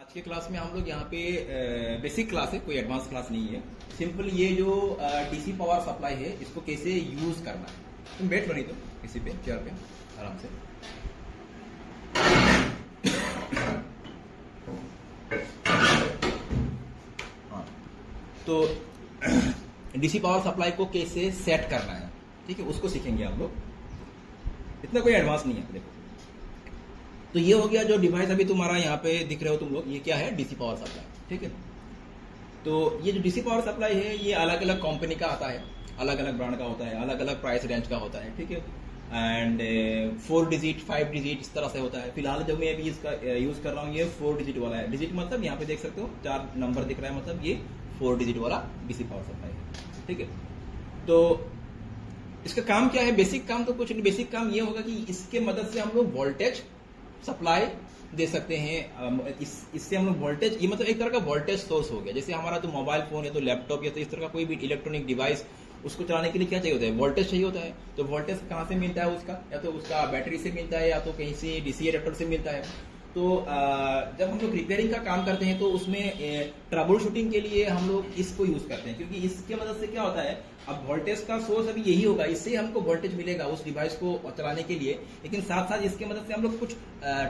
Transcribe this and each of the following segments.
आज के क्लास में हम लोग यहाँ पे बेसिक क्लास है, कोई एडवांस क्लास नहीं है। सिंपल ये जो डीसी पावर सप्लाई है इसको कैसे यूज करना है। तुम बैठ लो नहीं तो किसी पे चेयर पे आराम से। हाँ, तो डीसी पावर सप्लाई को कैसे सेट करना है, ठीक है, उसको सीखेंगे हम लोग। इतना कोई एडवांस नहीं है। देखो तो ये हो गया जो डिवाइस अभी तुम्हारा यहाँ पे दिख रहे हो तुम लोग, ये क्या है, डीसी पावर सप्लाई, ठीक है। तो ये जो डीसी पावर सप्लाई है ये अलग अलग कंपनी का आता है, अलग अलग ब्रांड का होता है, अलग अलग प्राइस रेंज का होता है, ठीक है। एंड 4 डिजिट 5 डिजिट इस तरह से होता है। फिलहाल जो मैं अभी इसका यूज कर रहा हूँ ये 4 डिजिट वाला है। डिजिट मतलब यहाँ पे देख सकते हो 4 नंबर दिख रहा है, मतलब ये 4 डिजिट वाला डीसी पावर सप्लाई है, ठीक है। तो इसका काम क्या है, बेसिक काम तो कुछ नहीं। बेसिक काम ये होगा कि इसके मदद से हम लोग वोल्टेज सप्लाई दे सकते हैं। इससे हम लोग वोल्टेज, ये मतलब एक तरह का वोल्टेज सोर्स हो गया। जैसे हमारा तो मोबाइल फोन है, तो लैपटॉप या तो इस तरह का कोई भी इलेक्ट्रॉनिक डिवाइस, उसको चलाने के लिए क्या चाहिए होता है, वोल्टेज चाहिए होता है। तो वोल्टेज कहाँ से मिलता है उसका, या तो उसका बैटरी से मिलता है या तो कहीं से डीसी एडेप्टर से मिलता है। तो जब हम लोग रिपेयरिंग का काम करते हैं तो उसमें ट्रबल शूटिंग के लिए हम लोग इसको यूज करते हैं, क्योंकि इसके मदद से क्या होता है, अब वोल्टेज का सोर्स अभी यही होगा, इससे हमको वोल्टेज मिलेगा उस डिवाइस को चलाने के लिए। लेकिन साथ साथ इसके मदद से हम लोग कुछ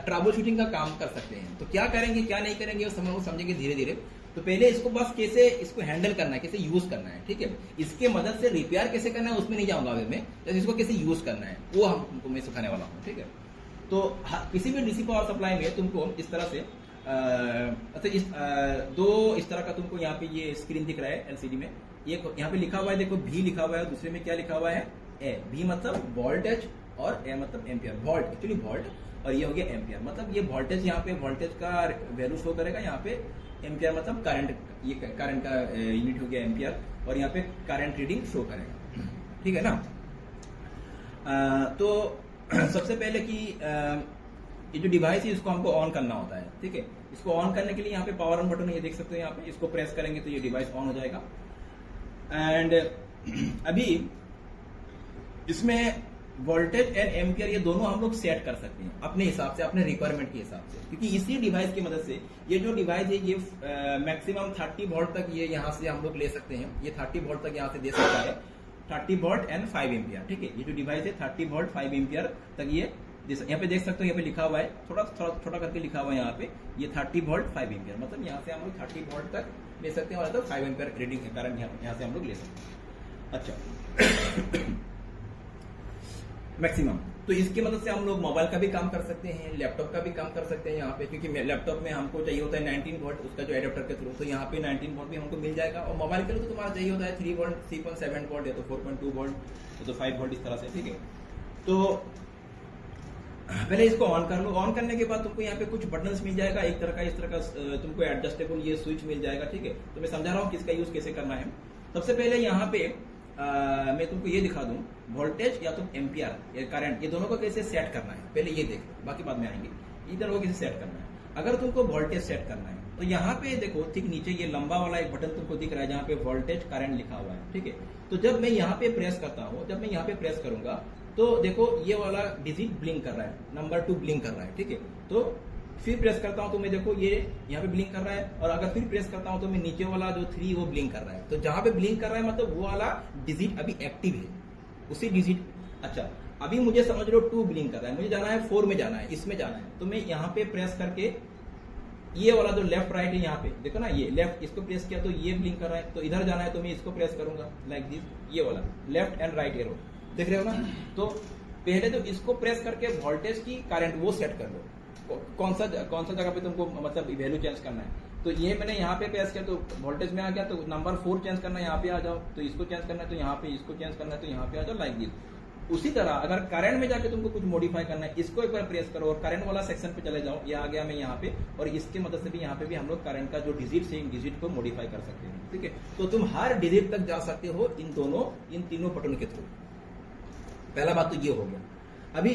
ट्रबल शूटिंग का काम कर सकते हैं। तो क्या करेंगे क्या नहीं करेंगे वो हम लोग समझेंगे धीरे धीरे। तो पहले इसको बस कैसे इसको हैंडल करना है, कैसे यूज करना है, ठीक है। इसके मदद से रिपेयर कैसे करना है उसमें नहीं जाऊंगा अभी मैं, जैसे इसको कैसे यूज करना है वो हमको मैं सिखाने वाला हूँ, ठीक है। तो किसी भी डीसी पावर सप्लाई में तुमको इस तरह से दो इस तरह का तुमको यहाँ पे ये स्क्रीन दिख रहा है एलसीडी में। ये यहाँ पे लिखा हुआ है, देखो भी लिखा हुआ है, दूसरे में क्या लिखा हुआ है, ए। भी मतलब वोल्टेज और ए मतलब एम्पियर, वोल्ट एक्चुअली वोल्ट, और ये हो गया एम्पियर। मतलब ये वोल्टेज, यहाँ पे वोल्टेज का वैल्यू शो करेगा, यहाँ पे एम्पियर मतलब करंट, ये करंट का यूनिट हो गया एम्पियर, और यहाँ पे करंट रीडिंग शो करेगा, ठीक है ना। तो सबसे पहले कि ये जो डिवाइस है इसको हमको ऑन करना होता है, ठीक है। इसको ऑन करने के लिए यहाँ पे पावर ऑन बटन ये देख सकते हो, यहाँ पे इसको प्रेस करेंगे तो ये डिवाइस ऑन हो जाएगा। एंड अभी इसमें वोल्टेज एंड एम्पियर ये दोनों हम लोग सेट कर सकते हैं अपने हिसाब से, अपने रिक्वायरमेंट के हिसाब से, क्योंकि इसी डिवाइस की मदद से ये जो डिवाइस है ये मैक्सिमम 30 वोल्ट तक ये यहाँ से हम लोग ले सकते हैं। ये 30 वोल्ट तक यहाँ से दे सकता है, 30 वोल्ट एंड 5 एम्पियर, ठीक है। ये जो डिवाइस है 30 वोल्ट 5 एम्पियर तक ये यहाँ पे देख सकते हो, यहाँ पे लिखा हुआ है, थोड़ा छोटा करके लिखा हुआ है यहाँ पे, ये 30 वोल्ट 5 एम्पियर, मतलब यहाँ से हम लोग 30 वोल्ट तक ले सकते हैं, और तो 5 एम्पियर रीडिंग के कारण यहाँ से हम लोग ले सकते हैं। अच्छा मैक्सिमम, तो इसकी मदद से हम लोग मोबाइल का भी काम कर सकते हैं, लैपटॉप का भी काम कर सकते हैं यहाँ पे, क्योंकि लैपटॉप में हमको चाहिए होता है 19 वोल्ट उसका जो एडेप्टर के थ्रू, तो यहाँ पे 19 वोल्ट भी हमको मिल जाएगा। और मोबाइल के लिए तो तुम्हारा चाहिए होता है 3 वोल्ट, 3.7 वोल्ट या तो 4.2 वोल्ट, तो 5 वोल्ट इस तरह से, ठीक है। तो पहले इसको ऑन कर लो। ऑन करने के बाद तुमको यहाँ पे कुछ बटन्स मिल जाएगा, एक तरह का इस तरह का तुमको एडजस्टेबल ये स्विच मिल जाएगा, ठीक है। तो मैं समझा रहा हूँ किसका यूज कैसे करना है। सबसे पहले यहाँ पे मैं तुमको ये दिखा दूं, वोल्टेज या तो एम्पियर या करंट, ये दोनों को कैसे सेट करना है, पहले ये देख, बाकी बाद में आएंगे। इधर को कैसे सेट करना है। अगर तुमको वोल्टेज सेट करना है तो यहाँ पे देखो ठीक नीचे ये लंबा वाला एक बटन तुमको दिख रहा है जहाँ पे वोल्टेज करंट लिखा हुआ है, ठीक है। तो जब मैं यहाँ पे प्रेस करता हूँ, जब मैं यहाँ पे प्रेस करूंगा तो देखो ये वाला डिजिट ब्लिंक कर रहा है, नंबर 2 ब्लिंक कर रहा है, ठीक है। तो फिर प्रेस करता हूं तो मैं देखो ये यहाँ पे ब्लिंक कर रहा है, और अगर फिर प्रेस करता हूं तो मैं नीचे वाला जो 3 वो ब्लिंक कर रहा है। तो जहां पे ब्लिंक कर रहा है मतलब वो वाला डिजिट अभी एक्टिव है, उसी डिजिट। अच्छा अभी मुझे समझ लो 2 ब्लिंक कर रहा है, मुझे जाना है 4 में जाना है, इसमें जाना है। तो मैं यहाँ पे प्रेस करके ये वाला जो लेफ्ट राइट है यहाँ पे देखो ना, ये लेफ्ट, इसको प्रेस किया तो ये ब्लिंक कर रहा है। तो इधर जाना है तो मैं इसको प्रेस करूंगा लाइक दिस, ये वाला लेफ्ट एंड राइट एरो देख रहे हो ना। तो पहले तो इसको प्रेस करके वोल्टेज की करंट वो सेट कर लो, कौन सा जगह पे तुमको मतलब वैल्यू चेंज करना है। तो ये मैंने यहाँ पे प्रेस किया तो वोल्टेज में आ गया, तो नंबर 4 चेंज करना है यहाँ पे आ जाओ, तो इसको चेंज करना है तो यहाँ पे, इसको चेंज करना है तो यहाँ पे आ जाओ लाइक दिस। उसी तरह अगर करंट में जाके तुमको कुछ मॉडिफाई करना है, इसको एक बार प्रेस करो और करंट वाला सेक्शन पे चले जाओ, ये आ गया मैं यहाँ पे, और इसके मदद से भी यहाँ पे भी हम लोग करंट का जो डिजिट है इन डिजिट को मॉडिफाई कर सकते हैं, ठीक है। तो तुम हर डिजिट तक जा सकते हो इन तीनों बटन के थ्रू। पहला बात तो ये हो गया। अभी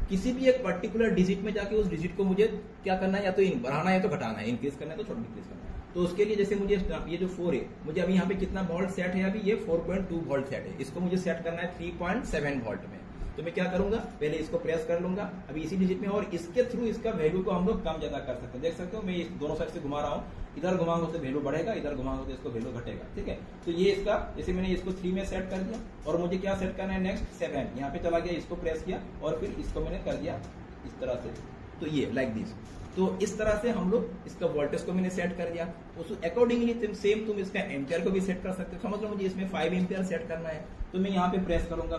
किसी भी एक पर्टिकुलर डिजिट में जाके उस डिजिट को मुझे क्या करना है, या तो बढ़ाना है तो घटाना है, इंक्रीज करना है तो छोटा डिक्रीज करना है। तो उसके लिए जैसे मुझे ये जो 4 है, मुझे अभी यहाँ पे कितना वोल्ट सेट है, अभी ये 4.2 वोल्ट सेट है, इसको मुझे सेट करना है 3.7 वोल्ट में। तो मैं क्या करूंगा, पहले इसको प्रेस कर लूंगा अभी इसी डिजिट में, और इसके थ्रू इसका वैल्यू को हम लोग कम ज्यादा कर सकते हैं। देख सकते हो मैं दोनों साइड से घुमा रहा हूँ, इधर घुमाऊंगा तो वैल्यू बढ़ेगा, इधर घुमाऊंगा तो इसको वैल्यू घटेगा। ठीक है, तो ये इसका, जैसे मैंने इसको 3 में सेट कर दिया, और मुझे क्या सेट करना है नेक्स्ट 7, यहाँ पे चला गया, इसको प्रेस किया और फिर इसको मैंने कर दिया इस तरह से, तो ये लाइक दिस। तो इस तरह से हम लोग इसका वोल्टेज को मैंने सेट कर दिया, उस अकॉर्डिंगली तुम इसका एम्पियर को भी सेट कर सकते हो। समझ लो मुझे इसमें 5 एम्पियर सेट करना है, तो मैं यहाँ पे प्रेस करूंगा,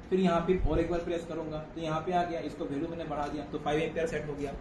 फिर यहाँ पे और एक बार प्रेस करूंगा, तो यहाँ पे आ गया, इसको वैल्यू मैंने बढ़ा दिया, तो 5 एम्पियर सेट हो गया,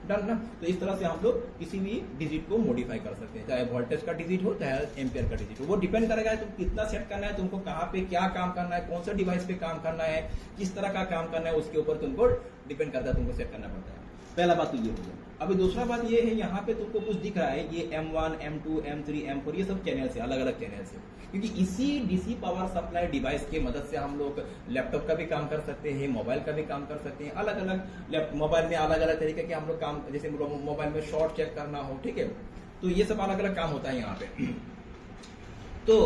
डन ना। तो इस तरह से हम लोग किसी भी डिजिट को मॉडिफाई कर सकते हैं, चाहे वोल्टेज का डिजिट हो चाहे एम्पियर का डिजिट हो, वो डिपेंड करेगा तुम कितना सेट करना है, तुमको कहाँ पे क्या काम करना है, कौन सा डिवाइस पे काम करना है, किस तरह का काम करना है, उसके ऊपर तुमको डिपेंड करता है, तुमको सेट करना पड़ता है। पहला बात तो ये हो गया। अभी दूसरा बात ये है, यहाँ पे तुमको कुछ दिख रहा है, ये M1, M2, M3, M4 ये सब चैनल है, अलग अलग चैनल है, क्योंकि इसी डीसी पावर सप्लाई डिवाइस की मदद से हम लोग लैपटॉप का भी काम कर सकते हैं, मोबाइल का भी काम कर सकते हैं। अलग अलग मोबाइल में अलग अलग तरीके के हम लोग काम, जैसे मोबाइल में शॉर्ट चेक करना हो, ठीक है, तो ये सब अलग अलग काम होता है यहाँ पे। तो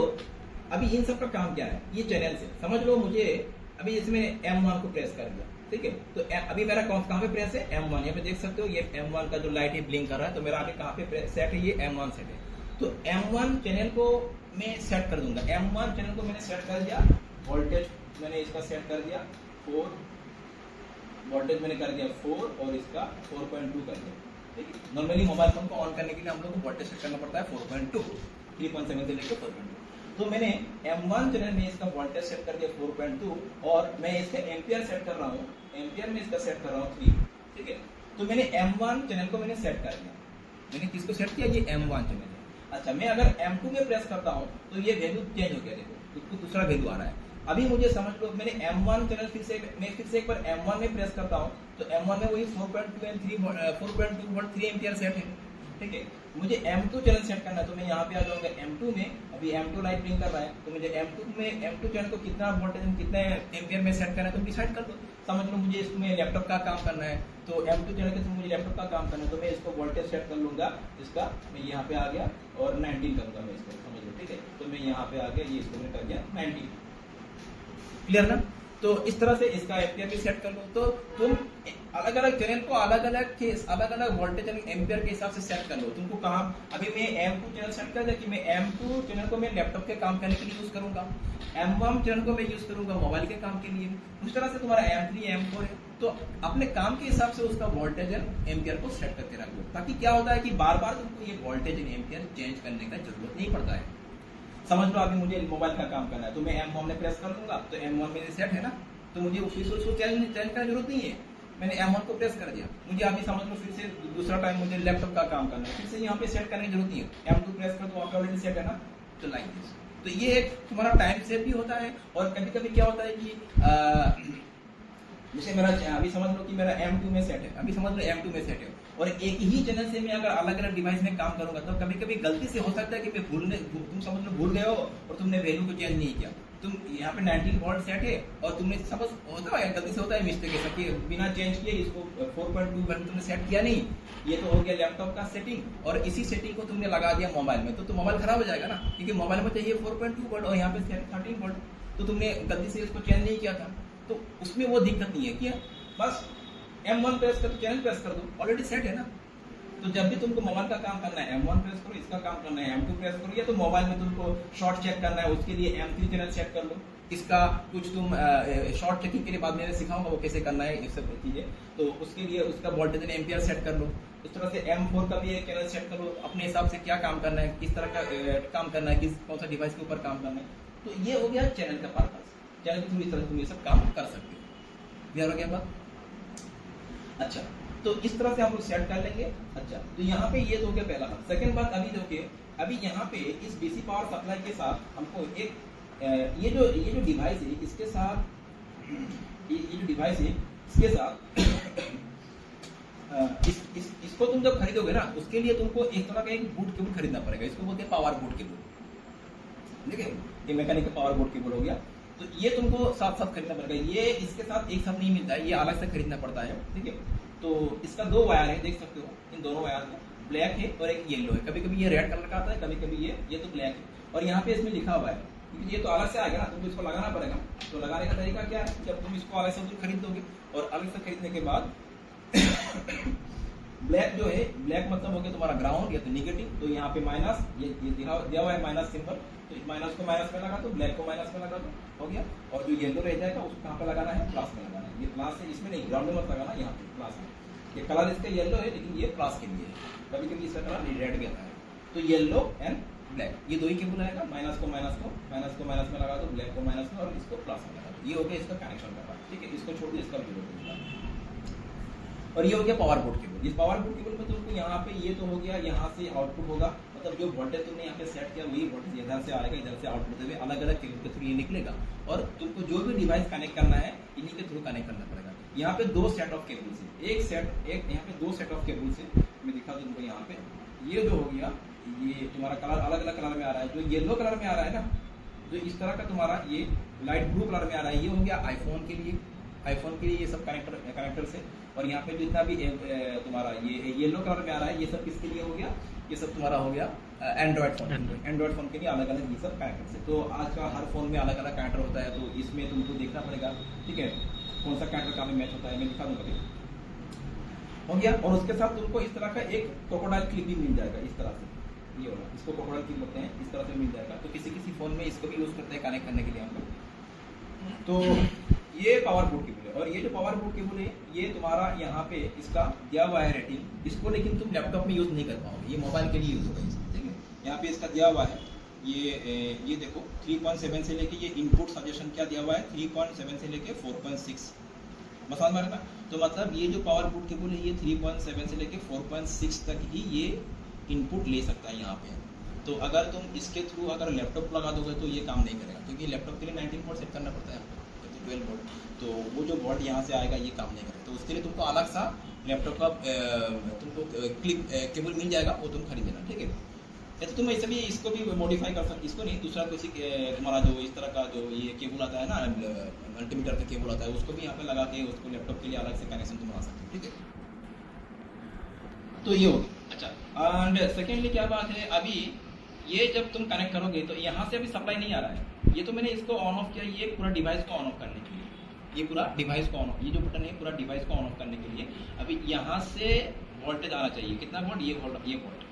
अभी इन सब का काम क्या है, ये चैनल से समझ लो। मुझे अभी इसमें M1 को प्रेस कर दिया, ठीक है, तो अभी मेरा कहाँ पे प्रेस है, M1, यहाँ पे देख सकते हो ये M1 का जो लाइट है ब्लिंक कर रहा है, तो मेरा अभी कहाँ पे सेट है, ये M1 सेट है। तो M1 चैनल को मैं सेट कर दूंगा, M1 चैनल को मैंने सेट कर दिया, वोल्टेज मैंने इसका सेट कर दिया 4, वोल्टेज मैंने कर दिया 4 और इसका 4.2 कर दिया। ठीक है, नॉर्मली मोबाइल फोन को ऑन करने के लिए हम लोग को वोल्टेज सेट करना पड़ता है 4.2, 3.7 से लेकर 4.2। तो मैंने M1 चैनल में इसका वोल्टेज सेट कर दिया 4.2, और मैं इसका एम्पियर सेट कर रहा हूँ, एम्पियर में इसका सेट कर रहा हूँ 3। ठीक है, तो मैंने M1 चैनल को मैंने सेट कर दिया, मैंने किसको सेट किया, ये M1 चैनल है। अच्छा, मैं अगर M2 में प्रेस करता हूँ तो ये वैल्यू चेंज हो गया, देखो दूसरा वैल्यू आ रहा है। अभी मुझे समझ लो, मैंने M1 चैनल फिर से एक बार M1 में प्रेस करता हूँ, तो M1 में वही 4.2 एंड 4.2 वोल्ट 3 एम्पियर सेट है। ठीक है, मुझे M2 चैनल सेट करना है, तो मैं यहाँ पे आ जाऊंगा M2 में, अभी M2 लाइट ब्लिंक कर रहा है, तो मुझे M2 चैनल को कितना वोल्टेज कितने एम्पियर में सेट करना है, तो डिसाइड कर दो। समझ लो मुझे इसमें लैपटॉप का काम करना है, तो M2 चैनल के थ्रू मुझे लैपटॉप का काम करना है, तो मैं इसको वोल्टेज सेट कर लूंगा, इसका मैं यहाँ पे आ गया और 19 करूंगा मैं इसको, समझ लो। ठीक है, तो मैं यहाँ पे आ गया, ये इसको मैंने कर दिया 19, क्लियर ना। तो इस तरह से इसका एम्पियर भी सेट कर लो। तो तुम अलग अलग चैनल को अलग अलग वोल्टेज एम्पियर के हिसाब से सेट कर लो। तुमको कहाँ, अभी मैं M2 चैनल सेट कर दिया कि मैं M2 चैनल को मैं लैपटॉप के काम करने के लिए यूज करूंगा, M1 चैनल को मैं यूज करूंगा मोबाइल के काम के लिए। उस तरह से तुम्हारा M3 M4 है, तो अपने काम के हिसाब से उसका वोल्टेज एम्पियर को सेट करके रख लो, ताकि क्या होता है कि बार बार तुमको ये वोल्टेज एम्पियर चेंज करने का जरूरत नहीं पड़ता है। समझ लो अभी मुझे मोबाइल का काम करना है, तो मैं M1 में प्रेस कर दूंगा, तो M1 मेरे सेट है ना, तो मुझे उसको चेंज करने की जरूरत नहीं है। मैंने M1 को प्रेस कर दिया, मुझे अभी समझ लो फिर से दूसरा टाइम मुझे लैपटॉप का काम करना है, फिर से यहाँ पे सेट करने की जरूरत नहीं है, M2 प्रेस कर दो, ऑलरेडी सेट है ना, तो लाइक दिस। तो ये एक तुम्हारा टाइम सेव भी होता है, और कभी कभी क्या होता है कि जैसे मेरा अभी समझ लो कि मेरा M2 में सेट है, अभी समझ लो M2 में सेट है, और एक ही चैनल से मैं अगर अलग अलग डिवाइस में काम करूंगा, तो कभी कभी गलती से हो सकता है कि मैं तुम समझ लो भूल गए हो और तुमने वैल्यू को चेंज नहीं किया। तुम यहाँ पे 19 वोल्ट सेट है और तुमने समझ होता है, गलती से होता है मिस्टेक ऐसा कि बिना चेंज किए इसको 4.2 वोल्ट तुमने सेट किया नहीं, ये तो हो गया लैपटॉप का सेटिंग, और इसी सेटिंग को तुमने लगा दिया मोबाइल में, तो मोबाइल खराब हो जाएगा ना, क्योंकि मोबाइल में चाहिए 4.2 वोल्ट और यहाँ पे 13 वोल्ट, तो तुमने गलती से इसको चेंज नहीं किया था, तो उसमें वो दिक्कत नहीं है। क्या बस M1 प्रेस कर दो, चैनल प्रेस कर दो, ऑलरेडी सेट है ना। तो जब भी तुमको मोबाइल का काम करना है M1 प्रेस करो, इसका काम करना है M2 प्रेस करो, या तो मोबाइल में तुमको शॉर्ट चेक करना है उसके लिए M3 चैनल सेट कर लो। इसका कुछ तुम शॉर्ट चेकिंग के लिए बाद में सिखाऊंगा वो कैसे करना है, ये सब चीजें, तो उसके लिए उसका वोल्टेज एम्पियर सेट कर लो। उस तरह से M4 का भी एक चैनल सेट कर लो, अपने हिसाब से क्या काम करना है, किस तरह का काम करना है, कौन सा डिवाइस के ऊपर काम करना है। तो ये हो गया चैनल का पर्पस, चैनल के थ्रू इस तरह तुम ये सब काम कर सकते हो। क्लियर हो गया बात? अच्छा, तो इस तरह से हम लोग सेट कर लेंगे। अच्छा, तो यहाँ पे ये तो हो गया पहला बात। सेकंड बात, अभी देखिए, अभी यहाँ पे इस डीसी पावर सप्लाई के साथ हमको एक ये जो डिवाइस है इसके साथ, ये जो डिवाइस है इसके साथ इसको तुम जब खरीदोगे ना, उसके लिए तुमको एक तरह का एक बूट केबल खरीदना पड़ेगा, इसको बोलते हैं पावर बूट केबल। देखिए, ये मैकेनिकल पावर बूट केबल हो गया, तो ये तुमको साथ साथ खरीदना पड़ेगा, ये इसके साथ एक साथ नहीं मिलता है, ये अलग से खरीदना पड़ता है। ठीक है, तो इसका 2 वायर है, देख सकते हो, इन दोनों वायर में ब्लैक है और एक येलो है, कभी कभी ये रेड कलर का आता है, कभी कभी ये तो ब्लैक है, और यहाँ पे इसमें लिखा हुआ है क्योंकि ये तो अलग से आएगा ना, तुमको इसको लगाना पड़ेगा। तो लगाने का तरीका क्या है, जब तुम इसको अलग से तुम खरीद दोगे और अलग से खरीदने के बाद ब्लैक जो है, ब्लैक मतलब हो गया तुम्हारा ग्राउंड या तो निगेटिव, तो यहाँ पे माइनस, ये दिया हुआ है माइनस सिंबल, तो इस माइनस को माइनस में लगा दो, ब्लैक को माइनस में लगा दो, हो गया। और जो येलो रह जाएगा उसको कहाँ पे लगाना है, प्लस में लगाना है। ये प्लस है, इसमें नहीं, ग्राउंड में मत लगाना, यहाँ पे प्लस में। ये कलर इसका येलो है, लेकिन ये प्लस के लिए है, कभी कभी इसका कलर रेड भी आता है। तो येलो एंड ब्लैक, ये दो ही केबल आएगा, माइनस को माइनस में लगा दो, ब्लैक को माइनस में और इसको प्लस में लगा दो। ये हो गया इसका कनेक्शन का पार्ट, ठीक है। इसको छोड़ दो, इसका वीडियो। और ये हो गया पावर बोर्ड केबल। इस पावर बोर्ड केबल में तुमको यहाँ पे ये तो हो गया, यहाँ से आउटपुट होगा, मतलब जो वोल्टेज तुमने यहाँ पे सेट किया वही वोल्टेज इधर से आएगा, इधर से आउटपुट देवे, अलग अलग केबल के थ्रू ये निकलेगा। और तुमको जो भी डिवाइस कनेक्ट करना है इन्हीं के थ्रू कनेक्ट करना पड़ेगा। यहाँ पे दो सेट ऑफ केबल से, एक यहाँ पे दो सेट ऑफ केबल से मैं दिखा दूँ तुमको। यहाँ पे ये जो हो गया, ये तुम्हारा कलर अलग अलग कलर में आ रहा है। जो येलो कलर में आ रहा है ना, जो इस तरह का तुम्हारा ये लाइट ब्लू कलर में आ रहा है, ये हो गया आईफोन के लिए। आईफोन के लिए ये सब कनेक्टर से। और यहाँ पे जितना भी तुम्हारा ये येलो कलर में आ रहा है, ये सब किसके लिए हो गया, ये सब तुम्हारा हो गया एंड्रॉइड फोन के लिए अलग अलग ये सब कनेक्टर से। तो आज का हर फोन में अलग अलग कनेक्टर होता है, तो इसमें तुमको देखना पड़ेगा, ठीक है, कौन सा कनेक्टर का मैच होता है। मैं दिखा दूंगा, हो गया। और उसके साथ तुमको इस तरह का एक क्रोकोडाइल क्लिप भी मिल जाएगा, इस तरह से, ये होगा, इसको क्रोकोडाइल क्लिप बोलते हैं, इस तरह से मिल जाएगा। तो किसी फोन में इसको भी यूज करते हैं कनेक्ट करने के लिए हम लोग। तो ये पावर बोर्ड केबल है। और ये जो पावर बोर्ड केबल है, ये तुम्हारा यहाँ पे इसका दिया हुआ है रेटिंग, इसको लेकिन तुम लैपटॉप में यूज नहीं कर पाओगे, ये मोबाइल के लिए यूज होगा, ठीक है। यहाँ पे इसका दिया हुआ है, ये देखो 3.7 से लेके, ये इनपुट सजेशन क्या दिया हुआ है, 3.7 से लेके 4.6, समझ में ना। तो मतलब ये जो पावर बोर्ड केबल है, ये 3.7 से लेके 4.6 तक ही ये इनपुट ले सकता है यहाँ पे। तो अगर तुम इसके थ्रू अगर लैपटॉप लगा दोगे तो ये काम नहीं करेगा, क्योंकि लैपटॉप के लिए 19 वोल्ट सेट करना पड़ता है, 12 वोल्ट। तो वो जो वोल्ट यहाँ से आएगा ये काम नहीं करेगा। तो उसके लिए तुमको अलग सा लैपटॉप का तुमको क्लिप केबल मिल जाएगा, वो तुम खरीद लेना, ठीक है। या तो तुम ऐसे भी इसको भी मॉडिफाई कर सकते, इसको नहीं, दूसरा किसी तुम्हारा जो इस तरह का जो ये केबल आता है ना, मल्टीमीटर का केबल आता है, उसको भी यहाँ पे लगा के उसको लैपटॉप के लिए अलग से कनेक्शन तुम बना सकते हो, ठीक है। तो ये होगी। अच्छा, एंड सेकेंडली क्या बात है, अभी ये जब तुम कनेक्ट करोगे तो यहाँ से अभी सप्लाई नहीं आ रहा है, ये तो मैंने इसको ऑन ऑफ किया, ये पूरा डिवाइस को ऑन ऑफ करने के लिए, ये पूरा डिवाइस को ऑन ऑफ, ये जो बटन है पूरा डिवाइस को ऑन ऑफ करने के लिए। अभी यहाँ से वोल्टेज आना चाहिए, कितना वोल्ट, ये वोल्ट।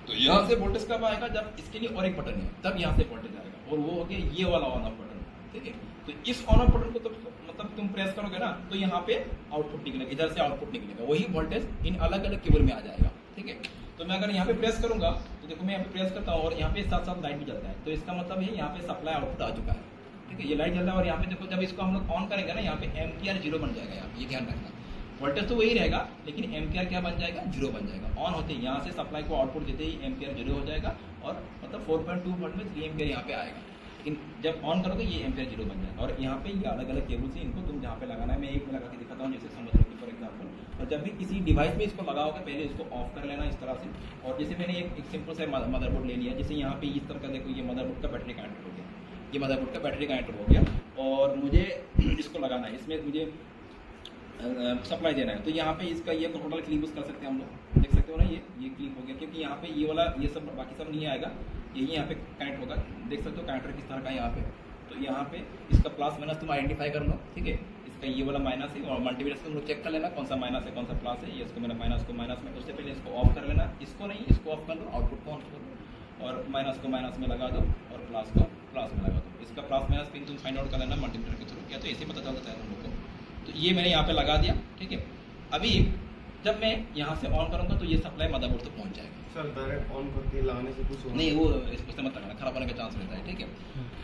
तो यहाँ से वोल्टेज कब आएगा, जब इसके लिए और एक बटन है, तब यहाँ से वोल्टेज आएगा, और वो हो गया ये वाला ऑन ऑफ बटन, ठीक है। तो इस ऑन ऑफ बटन को तो मतलब तुम प्रेस करोगे ना, तो यहाँ पे आउटपुट निकलेगा, इधर से आउटपुट निकलेगा, वही वोल्टेज इन अलग अलग केबल में आ जाएगा, ठीक है। तो मैं अगर यहाँ पे प्रेस करूंगा तो देखो मैं यहाँ पे प्रेस करता हूँ, और यहाँ पे साथ साथ लाइट भी जलता है, तो इसका मतलब है यहाँ पे सप्लाई आउटपुट आ चुका है, ठीक है। ये लाइट जल रहा है, और यहाँ पे देखो जब इसको हम लोग ऑन करेंगे ना, यहाँ पे एम्पियर 0 बन जाएगा, यहाँ ये ध्यान रखना। वोल्टेज तो वही रहेगा, लेकिन एम्पियर क्या बन जाएगा, 0 बन जाएगा। ऑन होते ही यहाँ से सप्लाई को आउटपुट देते ही एम्पियर 0 हो जाएगा, और मतलब 4.2 वोल्ट में 3 एम्पियर यहाँ पे आएगा। लेकिन जब ऑन करोगे ये एम्पियर 0 बन जाएगा। और यहाँ पे ये अलग अलग केबल से इनको तुम जहाँ पे लगाना है, मैं एक में लगा के दिखाता हूँ, जैसे समझ लो फॉर एग्जाम्पल। और जब भी किसी डिवाइस में इसको लगाओगे, पहले इसको ऑफ कर लेना इस तरह से। और जैसे मैंने एक सिंपल सा मदरबोर्ड ले लिया, जैसे यहाँ पे इस तरह का देखो, ये मदरबोर्ड का बैटरी कनेक्टर हो गया, ये मदरबोर्ड का बैटरी कनेक्टर हो गया, और मुझे इसको लगाना है, इसमें मुझे सप्लाई देना है। तो यहाँ पे इसका ये टोटल क्लिप यूज कर सकते हैं हम लोग, देख सकते हो ना, ये क्लिप हो गया, क्योंकि यहाँ पे ये वाला ये सब बाकी सब नहीं आएगा, यही यहाँ पे कनेक्ट होगा, देख सकते हो कनेक्टर किस तरह का है यहाँ पे। तो यहाँ पे इसका प्लस माइनस तुम आइडेंटिफाई कर लो, ठीक है। इसका ये वाला माइनस है, और मल्टीमीटर से तुम लोग चेक कर लेना कौन सा माइनस है कौन सा प्लस है। ये इसको मैंने माइनस को माइनस में, उससे पहले इसको ऑफ कर लेना, इसको नहीं, इसको ऑफ कर लो, आउटपुट को ऑन कर लो, और माइनस को माइनस में लगा दो, और प्लस को प्लस में लगा दो। इसका प्लस माइनस पिन तुम फाइंड आउट कर लेना मल्टीमीटर के थ्रू, क्या तो ऐसे पता चल जाता है तुम लोग को। तो ये मैंने यहाँ पे लगा दिया, ठीक है। अभी जब मैं यहाँ से ऑन करूँगा तो ये सप्लाई मदरबोर्ड तक पहुँच जाएगा। सर डायरेक्ट ऑन करके लगाने से कुछ नहीं, वो इसको मत लगाना, खराब होने का चांस रहता है, ठीक है।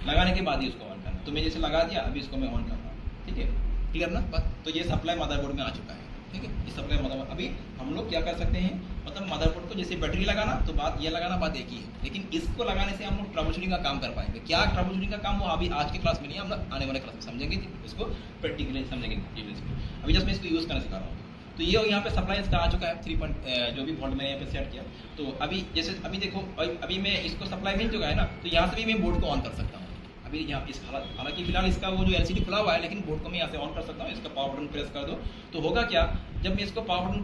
लगाने के बाद ही उसको ऑन करना। तो मैं जैसे लगा दिया, अभी इसको मैं ऑन कर रहा हूँ, ठीक है, क्लियर ना बस। तो ये सप्लाई मदरबोर्ड में आ चुका है, ठीक है। ये सप्लाई मदरबोर्ड, अभी हम लोग क्या कर सकते हैं, मतलब मदरबोर्ड को जैसे बैटरी लगाना, तो बात ये लगाना बात एक ही है, लेकिन इसको लगाने से हम लोग ट्रबलशूटिंग का काम कर पाएंगे। क्या ट्रबलशूटिंग का काम, वो अभी आज के क्लास में नहीं, हम लोग आने वाले क्लास में समझेंगे, इसको प्रैक्टिकली समझेंगे। अभी जस्ट मैं इसको यूज करना सिखा रहा हूँ। तो ये यहाँ पे सप्लाई इसका आ चुका है 3 जो भी वोल्ट मैंने यहाँ पे सेट किया। तो अभी जैसे अभी देखो, अभी मैं इसको सप्लाई मिल चुका है ना, तो यहाँ से भी मैं बोर्ड को ऑन कर सकता हूँ। अभी यहाँ इस हालांकि फिलहाल इसका वो जो एलसीडी खुला हुआ है, लेकिन बोर्ड को मैं यहाँ से ऑन कर सकता हूँ। इसका पावर बटन प्रेस कर दो, तो होगा क्या, जब मैं इसको पावर बटन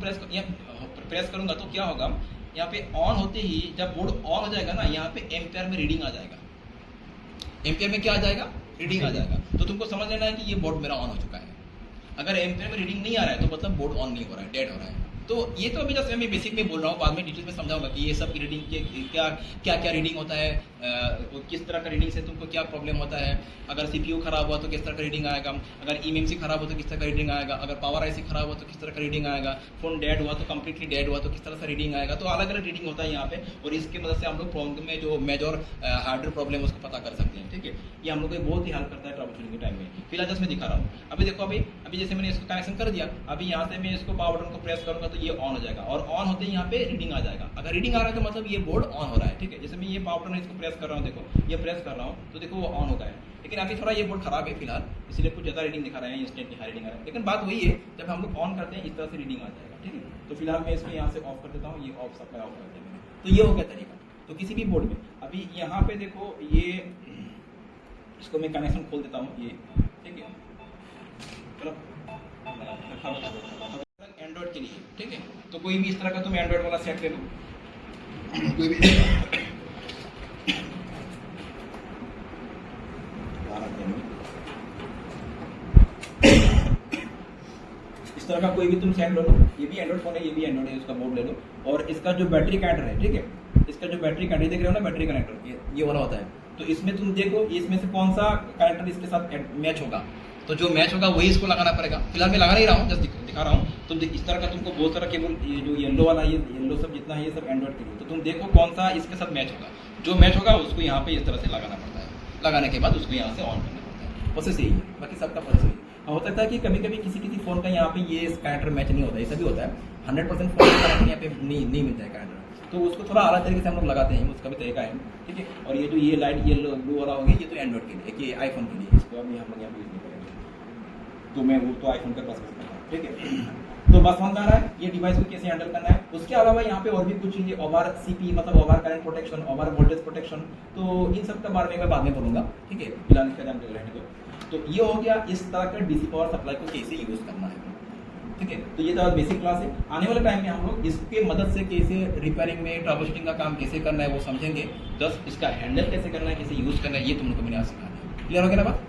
प्रेस करूंगा तो क्या होगा, यहाँ पे ऑन होते ही जब बोर्ड ऑन हो जाएगा ना, यहाँ पे एम्पियर में रीडिंग आ जाएगा। एम्पियर में क्या आ जाएगा, रीडिंग आ जाएगा। तो तुमको समझ लेना है कि ये बोर्ड मेरा ऑन हो चुका है। अगर एम्पियर में रीडिंग नहीं आ रहा है तो मतलब बोर्ड ऑन नहीं हो रहा है, डेड हो रहा है। तो ये तो अभी जैसे मैं बेसिक में बोल रहा हूँ, बाद में डिटेल में समझाऊंगा कि ये सब की रीडिंग के क्या क्या क्या रीडिंग होता है, किस तरह का रीडिंग से तुमको क्या प्रॉब्लम होता है। अगर सीपीयू खराब हुआ तो किस तरह का रीडिंग आएगा, अगर ईएमसी खराब हो तो किस तरह का रीडिंग आएगा, अगर पावर आईसी खराब हो तो किस तरह का रीडिंग आएगा, फोन डेड हुआ तो कंप्लीटली डेड हुआ तो किस तरह से रीडिंग आएगा। तो अलग अलग रीडिंग होता है यहाँ पे, और इसकी मदद से हम लोग प्रॉब्लम में जो मेजर हार्डवेयर प्रॉब्लम है उसको पता कर सकते हैं। ठीक है, ये हम लोग को बहुत ही हेल्प करता है ट्रबल शूटिंग के टाइम में। फिलहाल जस्ट मैं दिखा रहा हूँ। अभी देखो, अभी जैसे मैंने इसको कनेक्शन कर दिया, अभी यहाँ से मैं इसको पावर बटन को प्रेस करूंगा तो ये ऑन हो जाएगा, और ऑन होते ही यहाँ पे रीडिंग आ जाएगा। अगर रीडिंग आ रहा है तो मतलब ये बोर्ड ऑन हो रहा है। ठीक है, जैसे मैं ये पावर बटन इसको प्रेस कर रहा हूँ, देखो ये प्रेस कर रहा हूँ तो देखो वो ऑन हो गया है। लेकिन अभी थोड़ा ये बोर्ड खराब है फिलहाल, इसलिए कुछ ज़्यादा रीडिंग दिखा रहे हैं, इंस्टेंटली हाई रीडिंग आ रहा है। लेकिन बात वही है, जब हम लोग ऑन करते हैं इस तरह से रीडिंग आ जाएगा। ठीक है, तो फिलहाल मैं इसको यहाँ से ऑफ कर देता हूँ, ये ऑफ सप्लाई ऑफ कर देंगे। तो ये हो गया तरीका। तो किसी भी बोर्ड में अभी यहाँ पे देखो, ये इसको मैं कनेक्शन खोल देता हूँ, ये ठीक है। चलो एंड्रॉइड के लिए, ठीक है, तो कोई भी इस तरह का तुम एंड्रॉइड वाला सेट ले लो, कोई भी इस तरह का कोई भी तुम सेट ले लो। ये भी एंड्रॉइड फोन है, ये भी एंड्रॉइड है, उसका बोर्ड ले लो। और इसका जो बैटरी कनेक्टर है, ठीक है, इसका जो बैटरी कनेक्टर देख रहे हो ना, बैटरी कनेक्टर ये वाला होता है। तो इसमें तुम देखो इसमें से कौन सा कनेक्टर इसके साथ मैच होगा, तो जो मैच होगा वही इसको लगाना पड़ेगा। फिलहाल मैं लगा नहीं रहा हूँ, जस्ट दिखा रहा हूँ। तो इस तरह का तुमको बहुत सारा केबल, ये जो येलो वाला, ये येलो सब जितना है ये सब एंड्रॉइड के लिए। तो तुम देखो कौन सा इसके साथ मैच होगा, जो मैच होगा उसको यहाँ पे इस तरह से लगाना पड़ता है। लगाने के बाद उसको यहाँ से ऑन करना पड़ता है। प्रोसेस यही है, बाकी सबका प्रोसेस यही है। हो सकता है कि कभी कभी किसी फोन का यहाँ पे ये कनेक्टर मैच नहीं होता है, ऐसा भी होता है। 100% फोन का कनेक्टर यहाँ पे नहीं मिलता है कनेक्टर, तो उसको थोड़ा अलग तरीके से हम लोग लगाते हैं, उसका भी तरीका है। ठीक है, और ये जो ये लाइट येलो ब्लू वाला होगी, ये तो एंड्रॉइड के लिए, ये आईफोन के लिए, इसको अभी हम लोग यहाँ पे यूज नहीं करेंगे। तो मैं वो तो आईफोन का प्रोसेस कर रहा हूँ। ठीक है, तो बस समझ में आ रहा है ये डिवाइस को कैसे हैंडल करना है। उसके अलावा यहाँ पे और भी कुछ चीजें, ओवर सीपी मतलब over current protection, over voltage protection, तो इन सब के बारे में मैं बाद में बोलूंगा। ठीक है, फिलहाल इसका ध्यान रहने दो। तो ये हो गया इस तरह का डीसी पावर सप्लाई को कैसे यूज करना है। ठीक है, तो ये तो बेसिक क्लास है। आने वाले टाइम में हम लोग इसके मदद से कैसे रिपेयरिंग में ट्रबल शूटिंग का काम कैसे करना है वो समझेंगे। जस्ट इसका हैंडल कैसे करना है, कैसे यूज करना है, ये तुम लोग को मैंने आज सिखा दिया। क्लियर हो गया ना बात?